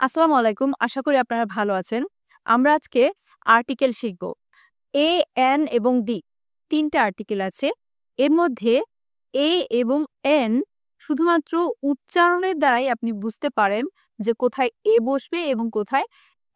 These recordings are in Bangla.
আসসালামু আলাইকুম। আশা করি আপনারা ভালো আছেন। আমরা আজকে আর্টিকেল শিখব। এ, এন এবং দি ৩ টা আর্টিকেল আছে। এর মধ্যে এ এবং এন শুধুমাত্র উচ্চারণের দ্বারাই আপনি বুঝতে পারেন যে কোথায় এ বসবে এবং কোথায়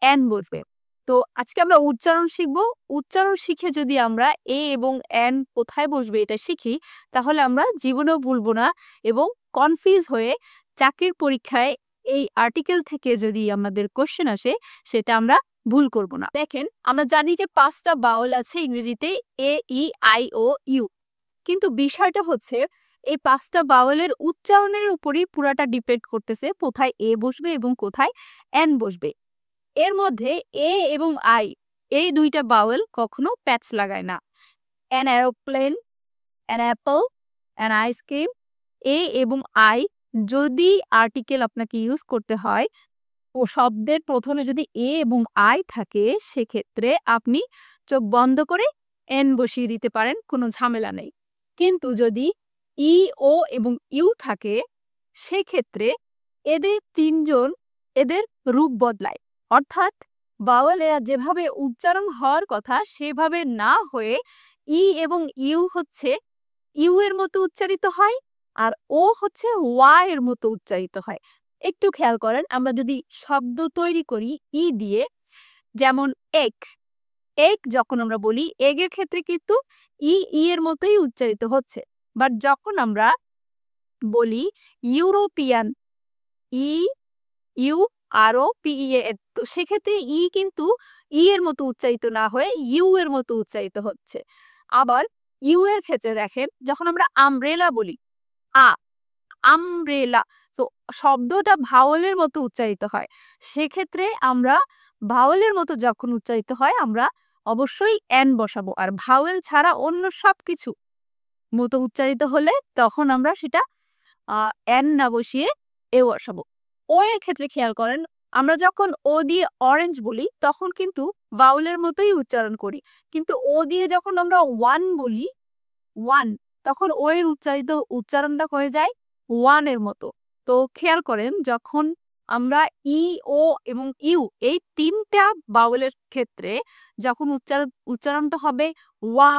এন বসবে। তো আজকে আমরা উচ্চারণ শিখব। উচ্চারণ শিখে যদি আমরা এ এবং এন কোথায় বসবে এটা শিখি, তাহলে আমরা জীবনেও ভুলব না এবং কনফিউজ হয়ে চাকরির পরীক্ষায় এই আর্টিকেল থেকে যদি আমাদের কোশ্চেন আসে, সেটা আমরা ভুল করব না। দেখেন, আমরা জানি যে ৫ টা বাউল আছে ইংরেজিতে এ, ই, আই, ও, ইউ। কিন্তু বিষয়টা হচ্ছে এই ৫ টা বাউলের উচ্চারণের উপরই পুরাটা ডিপেন্ড করতেছে কোথায় এ বসবে এবং কোথায় এন বসবে। এর মধ্যে এ এবং আই এই ২ টা বাউল কখনো প্যাচ লাগায় না। An aeroplane, an apple, an ice cream, A এবং আই যদি আর্টিকেল আপনাকে ইউজ করতে হয় ও শব্দের প্রথমে যদি এ এবং আই থাকে, সেক্ষেত্রে আপনি চোখ বন্ধ করে এন বসিয়ে দিতে পারেন, কোনো ঝামেলা নেই। কিন্তু যদি ই, ও এবং ইউ থাকে, সেক্ষেত্রে এদের ৩ জন এদের রূপ বদলায়। অর্থাৎ বাওয়ালেরা যেভাবে উচ্চারণ হওয়ার কথা সেভাবে না হয়ে ই এবং ইউ হচ্ছে ইউ এর মতো উচ্চারিত হয়, আর ও হচ্ছে ওয়া এর মতো উচ্চারিত হয়। একটু খেয়াল করেন, আমরা যদি শব্দ তৈরি করি ই দিয়ে, যেমন এগ, এগ যখন আমরা বলি এগের ক্ষেত্রে কিন্তু ই এর মতোই উচ্চারিত হচ্ছে। বাট যখন আমরা বলি ইউরোপিয়ান, ই, ইউ, আরও পিইএ, তো সেক্ষেত্রে ই কিন্তু ই এর মতো উচ্চারিত না হয়ে ইউ এর মতো উচ্চারিত হচ্ছে। আবার ইউ এর ক্ষেত্রে দেখেন, যখন আমরা আমব্রেলা বলি আ, আমব্রেলা, তো শব্দটা ভাওয়েলের মতো উচ্চারিত হয়। সেক্ষেত্রে আমরা ভাওয়েলের মতো যখন উচ্চারিত হয় আমরা অবশ্যই এন বসাবো, আর ভাওয়েল ছাড়া অন্য সবকিছু মতো উচ্চারিত হলে তখন আমরা সেটা এন না বসিয়ে এ বসাবো। ও এর ক্ষেত্রে খেয়াল করেন, আমরা যখন ও দিয়ে অরেঞ্জ বলি তখন কিন্তু ভাওয়েলের মতোই উচ্চারণ করি, কিন্তু ও দিয়ে যখন আমরা ওয়ান বলি, ওয়ান, তখন ও এর উচ্চারণটা হয়ে যায় ওয়ান এর মতো। তো খেয়াল করেন, যখন আমরা ই, ও এবং ইউ এই ৩টা বাউলের ক্ষেত্রে যখন উচ্চারণটা হবে ওয়া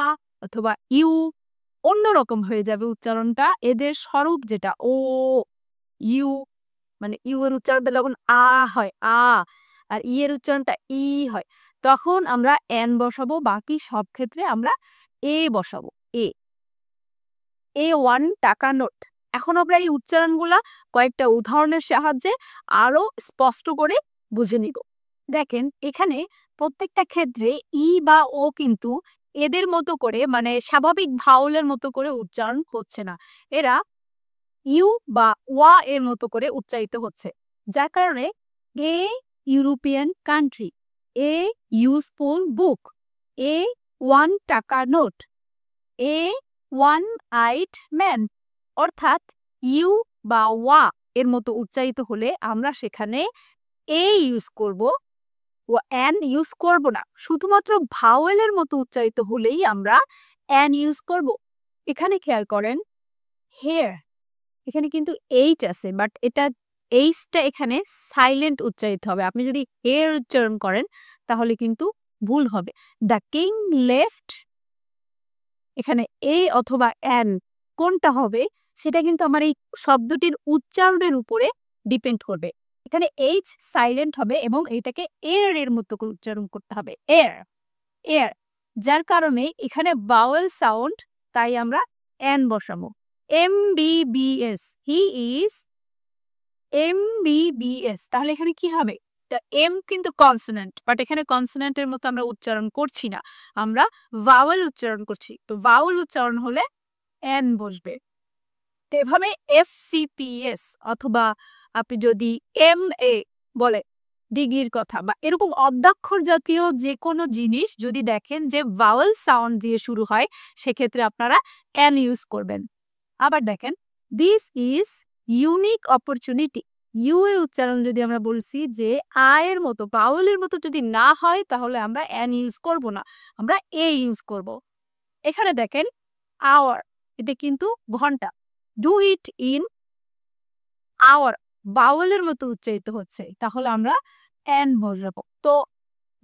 অথবা ইউ, অন্যরকম হয়ে যাবে উচ্চারণটা। এদের স্বরূপ যেটা ও, ইউ, মানে ইউ এর উচ্চারণটা যখন আ হয় আ, আর ই এর উচ্চারণটা ই হয়, তখন আমরা এন বসাবো। বাকি সব ক্ষেত্রে আমরা এ বসাবো। এ, A1 টাকা নোট। এখন আমরা এই উচ্চারণগুলা কয়েকটা উদাহরণের সাহায্যে আরো স্পষ্ট করে বুঝে নিব। দেখেন, এখানে প্রত্যেকটা ক্ষেত্রে ই বা ও কিন্তু এদের মতো করে, মানে স্বাভাবিক ভাওয়েলের মতো করে উচ্চারণ হচ্ছে না। এরা ইউ বা ওয়া এর মতো করে উচ্চারিত হচ্ছে, যার কারণে a European country, a useful book, a 1 টাকা note, a one eyed man. অর্থাৎ ইউ বা ওয়া এর মতো উচ্চারিত হলে আমরা সেখানে এ ইউজ করব ও এন ইউজ করব না। শুধুমাত্র ভাওয়েলের মতো উচ্চারিত হলেই আমরা এন ইউজ করব। এখানে খেয়াল করেন, হেয়ার, এখানে কিন্তু এইচ আছে, বাট এটা এইচটা এখানে সাইলেন্ট উচ্চারিত হবে। আপনি যদি হেয়ার উচ্চারণ করেন তাহলে কিন্তু ভুল হবে। দ্য কিং লেফট, এখানে এ অথবা এন কোনটা হবে সেটা কিন্তু আমার এই শব্দটির উচ্চারণের উপরে ডিপেন্ড করবে। এখানে এইচ সাইলেন্ট হবে এবং এটাকে এর এর মতো করে উচ্চারণ করতে হবে, এর, এর, যার কারণে এখানে বাওয়েল সাউন্ড, তাই আমরা এন বসাবো। MBBS, হি ইজ MBBS, তাহলে এখানে কি হবে? এম কিন্তু কনসোনেন্ট, বাট এখানে কনসোনেন্টের মতো আমরা উচ্চারণ করছি না, আমরা ভাওয়েল উচ্চারণ করছি। তো ভাওয়েল উচ্চারণ হলে এন বসবে। তো এভাবে FCPS, অথবা আপনি যদি MA বলে ডিগ্রির কথা, বা এরকম অদ্যাক্ষর জাতীয় যে কোনো জিনিস যদি দেখেন যে ভাওয়েল সাউন্ড দিয়ে শুরু হয়, সেক্ষেত্রে আপনারা এন ইউজ করবেন। আবার দেখেন, this is unique opportunity, U এর উচ্চারণ যদি আমরা বলছি যে আয়ের মতো ভাওয়েলের মতো যদি না হয়, তাহলে আমরা এন ইউজ করব না, আমরা এ ইউজ করব। এখানে দেখেন আওয়ার, এটা কিন্তু ঘন্টা, ডু ইট ইন আওয়ার, ভাওয়েলের মতো উচ্চারিত হচ্ছে, তাহলে আমরা এন বসাবো। তো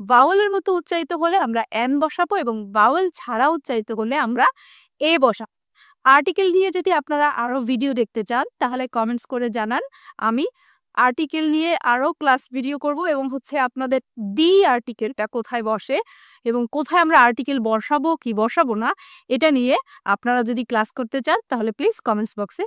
ভাওয়েলের মতো উচ্চারিত হলে আমরা এন বসাবো এবং ভাওয়েল ছাড়া উচ্চারিত করলে আমরা এ বসাবো। আর্টিকেল নিয়ে যদি আপনারা আরো ভিডিও দেখতে চান তাহলে কমেন্টস করে জানান। আমি আর্টিকেল নিয়ে আরো ক্লাস ভিডিও করব এবং হচ্ছে আপনাদের দি আর্টিকেলটা কোথায় বসে এবং কোথায় আমরা আর্টিকেল বসাবো কি বসাবো না এটা নিয়ে আপনারা যদি ক্লাস করতে চান তাহলে প্লিজ কমেন্টস বক্সে